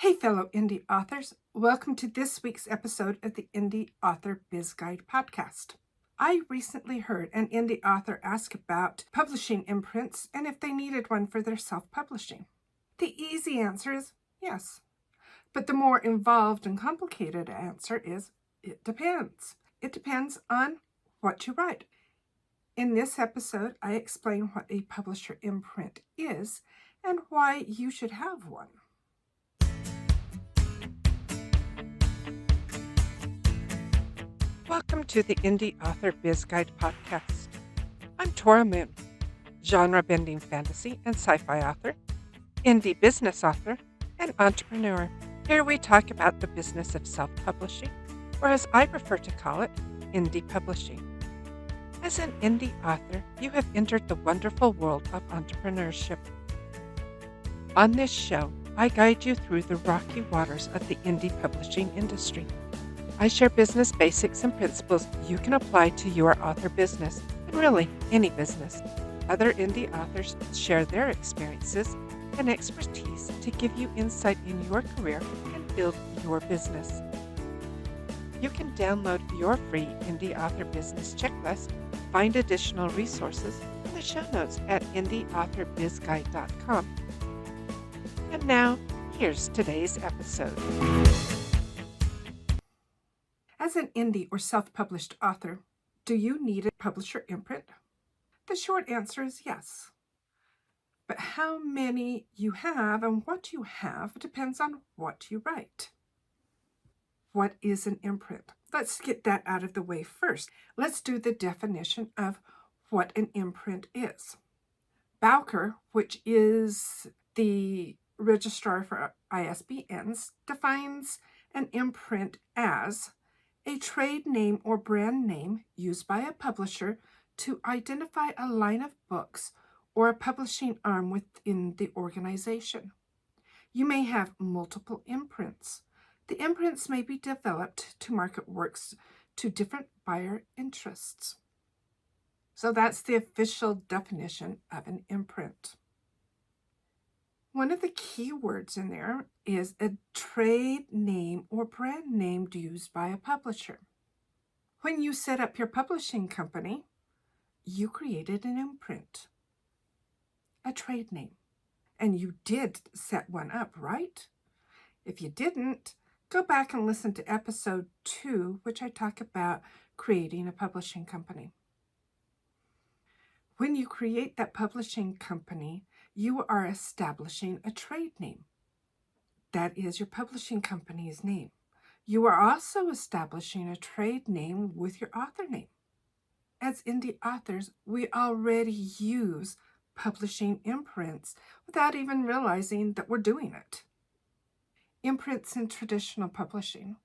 Hey, fellow indie authors. Welcome to this week's episode of the Indie Author Biz Guide podcast. I recently heard an indie author ask about publishing imprints and if they needed one for their self-publishing. The easy answer is yes. But the more involved and complicated answer is it depends. It depends on what you write. In this episode, I explain what a publisher imprint is and why you should have one. Welcome to the Indie Author Biz Guide podcast. I'm Tora Moon, genre-bending fantasy and sci-fi author, indie business author, and entrepreneur. Here we talk about the business of self-publishing, or as I prefer to call it, indie publishing. As an indie author, you have entered the wonderful world of entrepreneurship. On this show, I guide you through the rocky waters of the indie publishing industry. I share business basics and principles you can apply to your author business, and really any business. Other indie authors share their experiences and expertise to give you insight in your career and build your business. You can download your free indie author business checklist, find additional resources in the show notes at indieauthorbizguide.com. And now, here's today's episode. As an indie or self-published author, do you need a publisher imprint? The short answer is yes. But how many you have and what you have depends on what you write. What is an imprint? Let's get that out of the way first. Let's do the definition of what an imprint is. Bowker, which is the registrar for ISBNs, defines an imprint as a trade name or brand name used by a publisher to identify a line of books or a publishing arm within the organization. You may have multiple imprints. The imprints may be developed to market works to different buyer interests. So that's the official definition of an imprint. One of the key words in there is a trade name or brand name used by a publisher. When you set up your publishing company, you created an imprint, a trade name, and you did set one up, right? If you didn't, go back and listen to episode 2, which I talk about creating a publishing company. When you create that publishing company, you are establishing a trade name. That is your publishing company's name. You are also establishing a trade name with your author name. As indie authors, we already use publishing imprints without even realizing that we're doing it. Imprints in traditional publishing.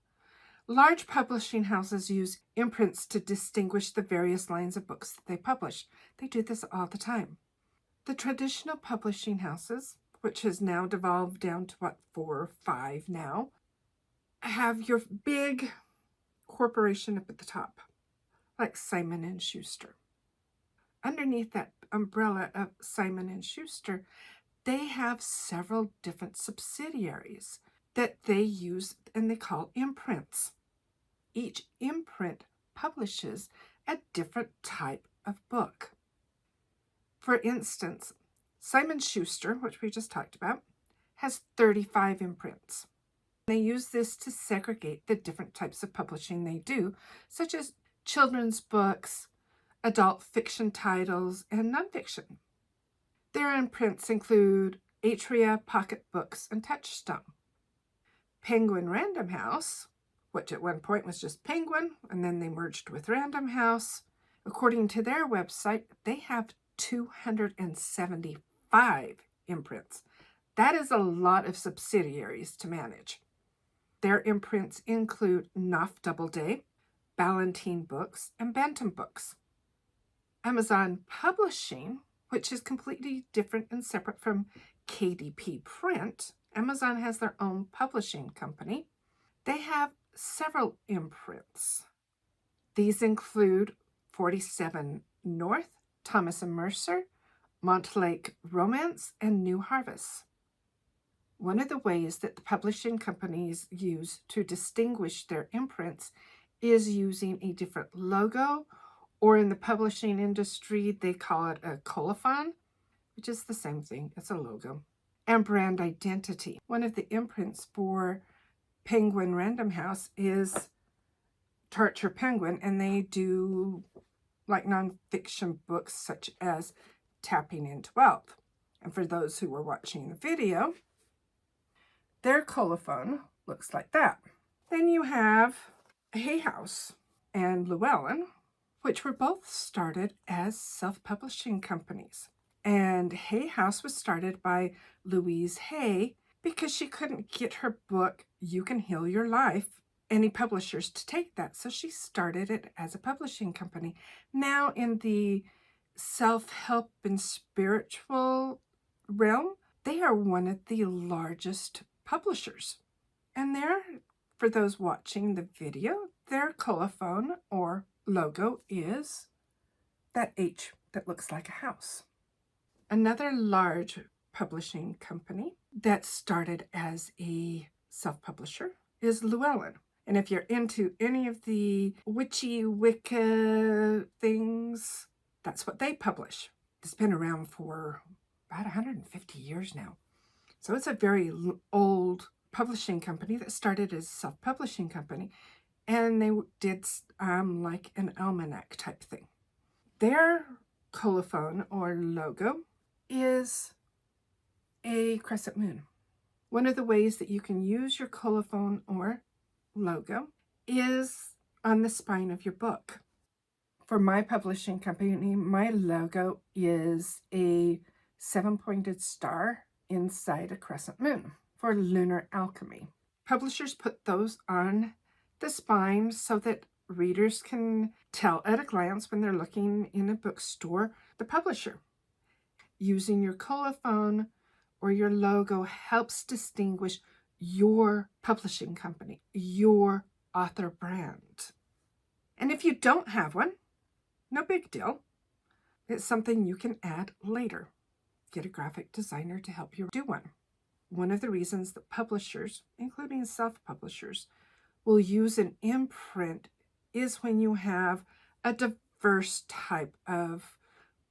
Large publishing houses use imprints to distinguish the various lines of books that they publish. They do this all the time. The traditional publishing houses, which has now devolved down to 4 or 5 now, have your big corporation up at the top, like Simon & Schuster. Underneath that umbrella of Simon & Schuster, they have several different subsidiaries that they use and they call imprints. Each imprint publishes a different type of book. For instance, Simon & Schuster, which we just talked about, has 35 imprints. They use this to segregate the different types of publishing they do, such as children's books, adult fiction titles, and nonfiction. Their imprints include Atria, Pocket Books, and Touchstone. Penguin Random House, which at one point was just Penguin, and then they merged with Random House. According to their website, they have 275 imprints. That is a lot of subsidiaries to manage. Their imprints include Knopf Doubleday, Ballantine Books, and Bantam Books. Amazon Publishing, which is completely different and separate from KDP Print. Amazon has their own publishing company. They have several imprints. These include 47 North, Thomas & Mercer, Montlake Romance, and New Harvest. One of the ways that the publishing companies use to distinguish their imprints is using a different logo, or in the publishing industry, they call it a colophon, which is the same thing. It's a logo. And brand identity. One of the imprints for Penguin Random House is Torture Penguin, and they do like nonfiction books such as Tapping into Wealth. And for those who were watching the video, their colophon looks like that. Then you have Hay House and Llewellyn, which were both started as self-publishing companies. And Hay House was started by Louise Hay because she couldn't get her book, You Can Heal Your Life, any publishers to take that. So she started it as a publishing company. Now in the self-help and spiritual realm, they are one of the largest publishers. And there, for those watching the video, their colophon or logo is that H that looks like a house. Another large publishing company that started as a self-publisher is Llewellyn. And if you're into any of the witchy Wicca things, that's what they publish. It's been around for about 150 years now. So it's a very old publishing company that started as a self-publishing company. And they did like an almanac type thing. Their colophon or logo is a crescent moon. One of the ways that you can use your colophon or logo is on the spine of your book. For my publishing company, my logo is a 7-pointed star inside a crescent moon for lunar alchemy. Publishers put those on the spine so that readers can tell at a glance when they're looking in a bookstore the publisher. Using your colophon or your logo helps distinguish your publishing company, your author brand. And if you don't have one, no big deal. It's something you can add later. Get a graphic designer to help you do one. One of the reasons that publishers, including self-publishers, will use an imprint is when you have a diverse type of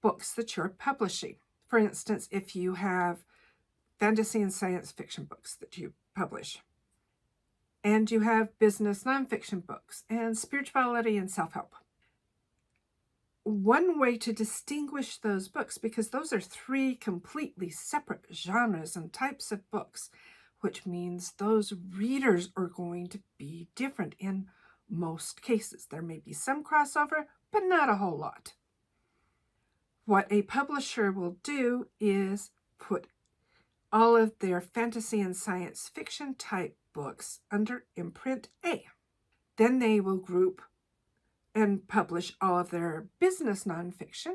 books that you're publishing. For instance, if you have fantasy and science fiction books that you publish, and you have business nonfiction books, and spirituality and self-help. One way to distinguish those books, because those are 3 completely separate genres and types of books, which means those readers are going to be different in most cases. There may be some crossover, but not a whole lot. What a publisher will do is put all of their fantasy and science fiction type books under Imprint A. Then they will group and publish all of their business nonfiction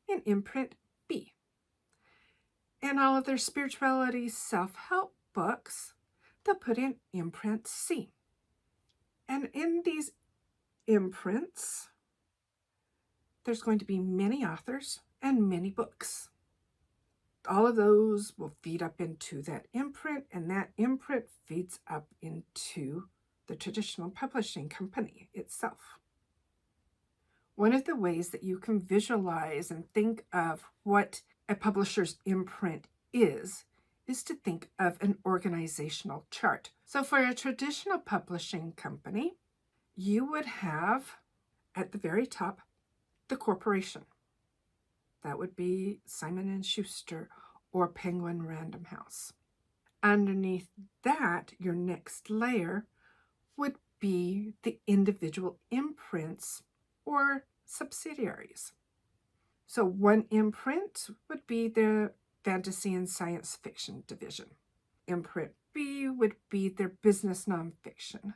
in Imprint B. And all of their spirituality self-help books, they'll put in Imprint C. And in these imprints, there's going to be many authors and many books. All of those will feed up into that imprint, and that imprint feeds up into the traditional publishing company itself. One of the ways that you can visualize and think of what a publisher's imprint is to think of an organizational chart. So for a traditional publishing company, you would have at the very top the corporation. That would be Simon & Schuster or Penguin Random House. Underneath that, your next layer would be the individual imprints or subsidiaries. So one imprint would be the fantasy and science fiction division. Imprint B would be their business nonfiction.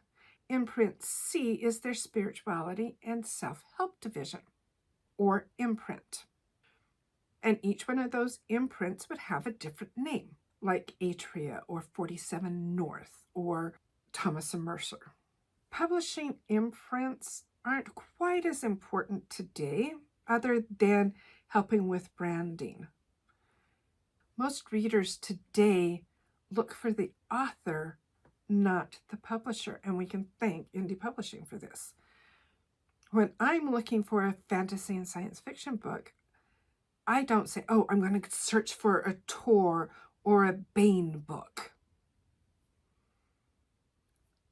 Imprint C is their spirituality and self-help division, or imprint. And each one of those imprints would have a different name, like Atria or 47 North or Thomas & Mercer. Publishing imprints aren't quite as important today, other than helping with branding. Most readers today look for the author, not the publisher. And we can thank indie publishing for this. When I'm looking for a fantasy and science fiction book, I don't say, oh, I'm going to search for a Tor or a Bane book.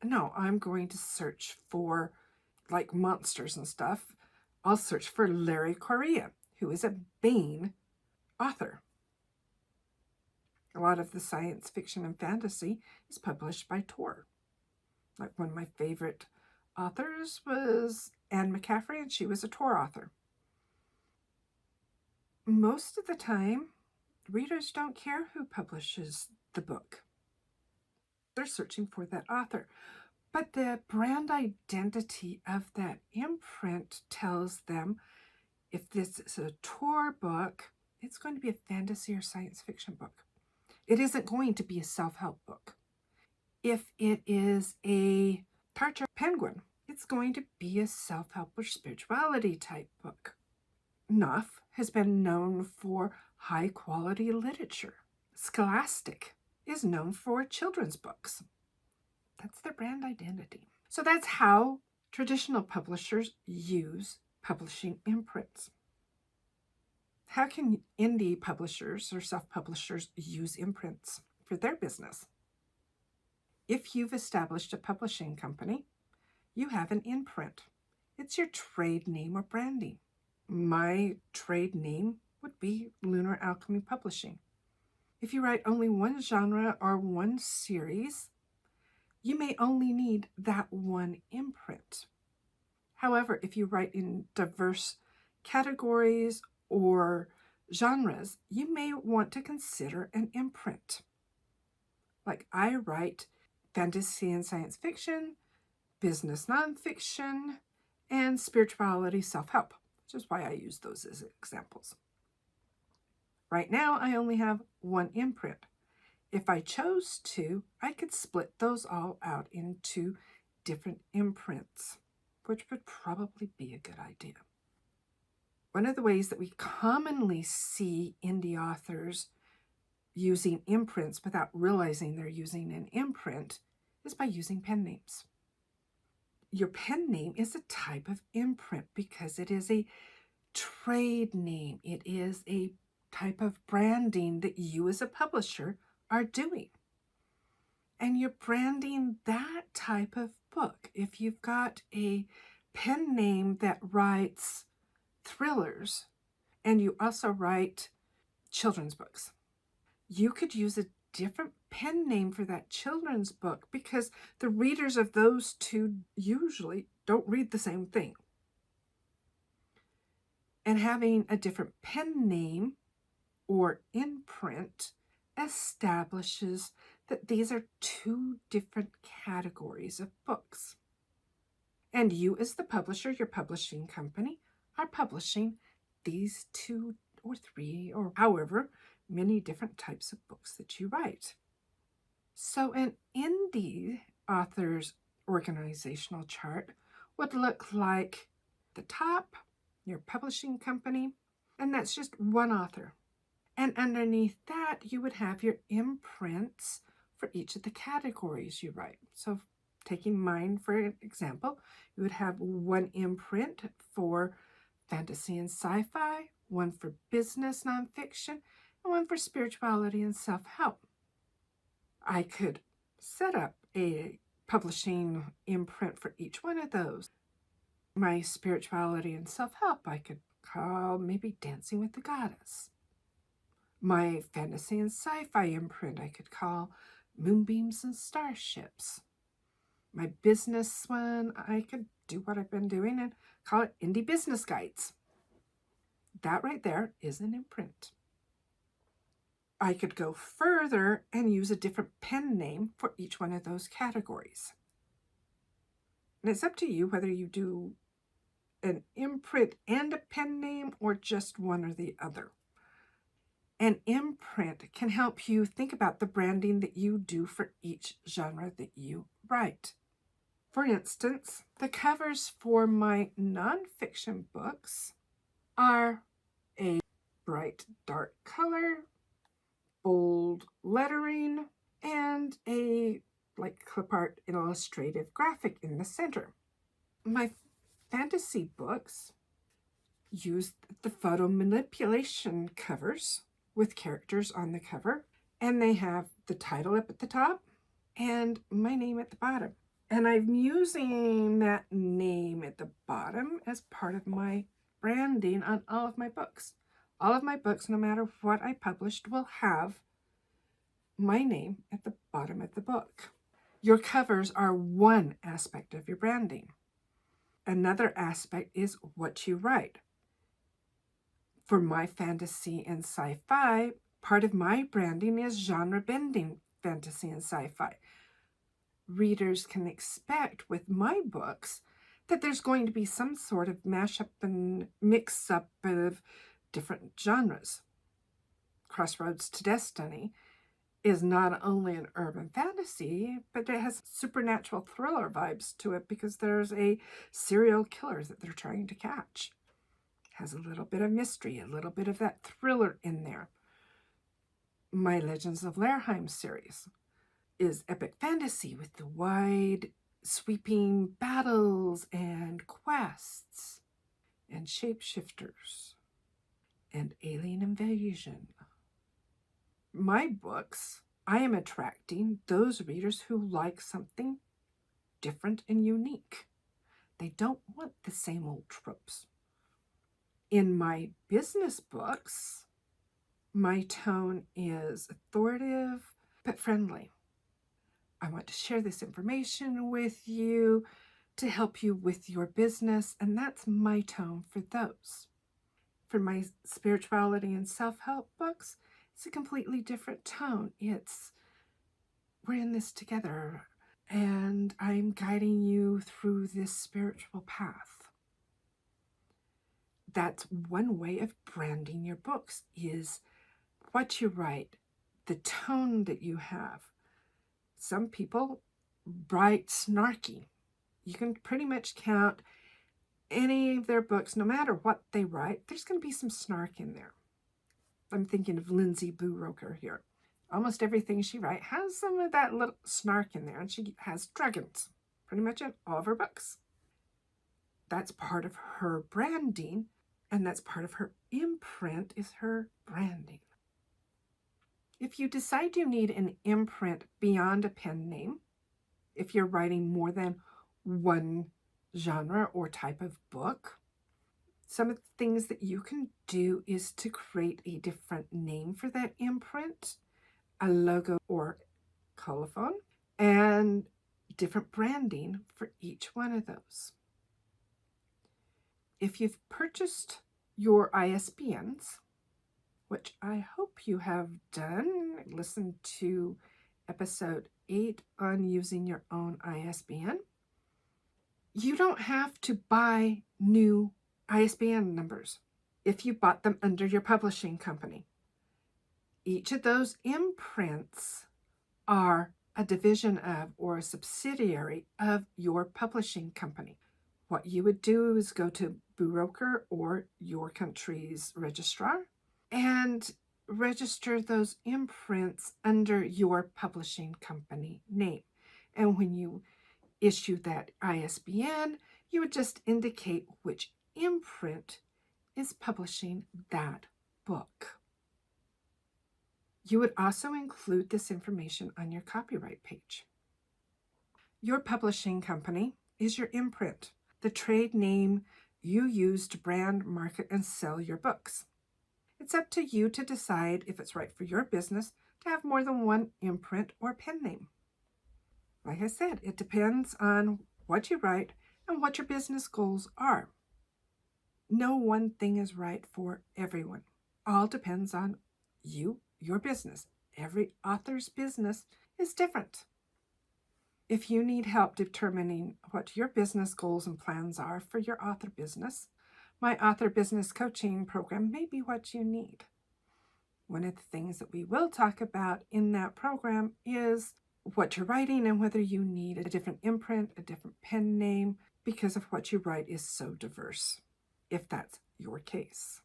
No, I'm going to search for, like, monsters and stuff. I'll search for Larry Correia, who is a Bane author. A lot of the science fiction and fantasy is published by Tor. Like, one of my favorite authors was Anne McCaffrey, and she was a Tor author. Most of the time, readers don't care who publishes the book. They're searching for that author. But the brand identity of that imprint tells them if this is a Tor book, it's going to be a fantasy or science fiction book. It isn't going to be a self-help book. If it is a Tartar Penguin, it's going to be a self-help or spirituality type book. Knopf has been known for high-quality literature. Scholastic is known for children's books. That's their brand identity. So that's how traditional publishers use publishing imprints. How can indie publishers or self-publishers use imprints for their business? If you've established a publishing company, you have an imprint. It's your trade name or branding. My trade name would be Lunar Alchemy Publishing. If you write only one genre or one series, you may only need that one imprint. However, if you write in diverse categories or genres, you may want to consider an imprint. Like, I write fantasy and science fiction, business nonfiction, and spirituality self-help, which is why I use those as examples. Right now, I only have one imprint. If I chose to, I could split those all out into different imprints, which would probably be a good idea. One of the ways that we commonly see indie authors using imprints without realizing they're using an imprint is by using pen names. Your pen name is a type of imprint because it is a trade name. It is a type of branding that you as a publisher are doing. And you're branding that type of book. If you've got a pen name that writes thrillers and you also write children's books, you could use a different pen name for that children's book because the readers of those two usually don't read the same thing. And having a different pen name or imprint establishes that these are two different categories of books. And you as the publisher, your publishing company, are publishing these 2 or 3 or however many different types of books that you write. So an indie author's organizational chart would look like the top, your publishing company, and that's just one author. And underneath that, you would have your imprints for each of the categories you write. So taking mine for an example, you would have one imprint for fantasy and sci-fi, one for business nonfiction, and one for spirituality and self-help. I could set up a publishing imprint for each one of those. My spirituality and self-help, I could call maybe Dancing with the Goddess. My fantasy and sci-fi imprint, I could call Moonbeams and Starships. My business one, I could do what I've been doing and call it Indie Business Guides. That right there is an imprint. I could go further and use a different pen name for each one of those categories. And it's up to you whether you do an imprint and a pen name or just one or the other. An imprint can help you think about the branding that you do for each genre that you write. For instance, the covers for my nonfiction books are a bright dark color, bold lettering, and a like clip art illustrative graphic in the center. My fantasy books use the photo manipulation covers with characters on the cover, and they have the title up at the top and my name at the bottom. And I'm using that name at the bottom as part of my branding on all of my books. All of my books, no matter what I published, will have my name at the bottom of the book. Your covers are one aspect of your branding. Another aspect is what you write. For my fantasy and sci-fi, part of my branding is genre bending fantasy and sci-fi. Readers can expect with my books that there's going to be some sort of mashup and mix-up of different genres. Crossroads to Destiny is not only an urban fantasy, but it has supernatural thriller vibes to it because there's a serial killer that they're trying to catch. Has a little bit of mystery, a little bit of that thriller in there. My Legends of Lairheim series is epic fantasy with the wide, sweeping battles and quests and shapeshifters and alien invasion. My books, I am attracting those readers who like something different and unique. They don't want the same old tropes. In my business books, my tone is authoritative but friendly. I want to share this information with you to help you with your business, and that's my tone for those. For my spirituality and self-help books, it's a completely different tone. It's, we're in this together, and I'm guiding you through this spiritual path. That's one way of branding your books, is what you write, the tone that you have. Some people write snarky. You can pretty much count any of their books, no matter what they write, there's going to be some snark in there. I'm thinking of Lindsay Buroker here. Almost everything she writes has some of that little snark in there, and she has dragons pretty much in all of her books. That's part of her branding, and that's part of her imprint, is her branding. If you decide you need an imprint beyond a pen name, if you're writing more than one genre or type of book, some of the things that you can do is to create a different name for that imprint, a logo or colophon, and different branding for each one of those. If you've purchased your ISBNs, which I hope you have done, listen to episode 8 on using your own ISBN, you don't have to buy new ISBN numbers if you bought them under your publishing company. Each of those imprints are a division of or a subsidiary of your publishing company. What you would do is go to Buroker or your country's registrar and register those imprints under your publishing company name. And when you issue that ISBN, you would just indicate which imprint is publishing that book. You would also include this information on your copyright page. Your publishing company is your imprint, the trade name you use to brand, market, and sell your books. It's up to you to decide if it's right for your business to have more than one imprint or pen name. Like I said, it depends on what you write and what your business goals are. No one thing is right for everyone. All depends on you, your business. Every author's business is different. If you need help determining what your business goals and plans are for your author business, my author business coaching program may be what you need. One of the things that we will talk about in that program is what you're writing and whether you need a different imprint, a different pen name, because of what you write is so diverse, if that's your case.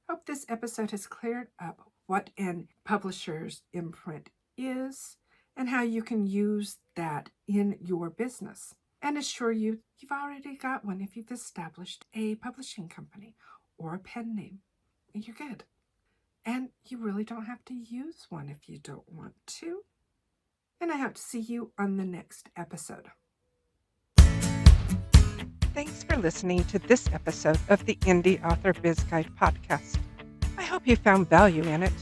Hope this episode has cleared up what an publisher's imprint is and how you can use that in your business. And assure you, you've already got one if you've established a publishing company or a pen name. You're good. And you really don't have to use one if you don't want to. And I hope to see you on the next episode. Thanks for listening to this episode of the Indie Author Biz Guide podcast. I hope you found value in it.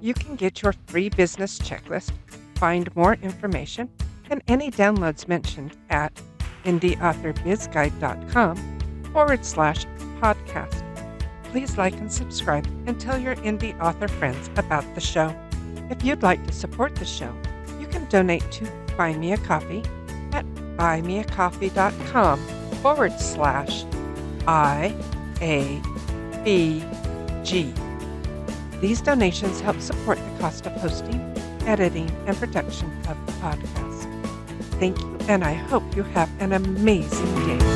You can get your free business checklist, find more information, and any downloads mentioned at indieauthor.bizguide.com/podcast. Please like and subscribe and tell your indie author friends about the show. If you'd like to support the show, you can donate to Buy Me a Coffee at buymeacoffee.com/IABG. These donations help support the cost of hosting, editing, and production of the podcast. Thank you, and I hope you have an amazing day.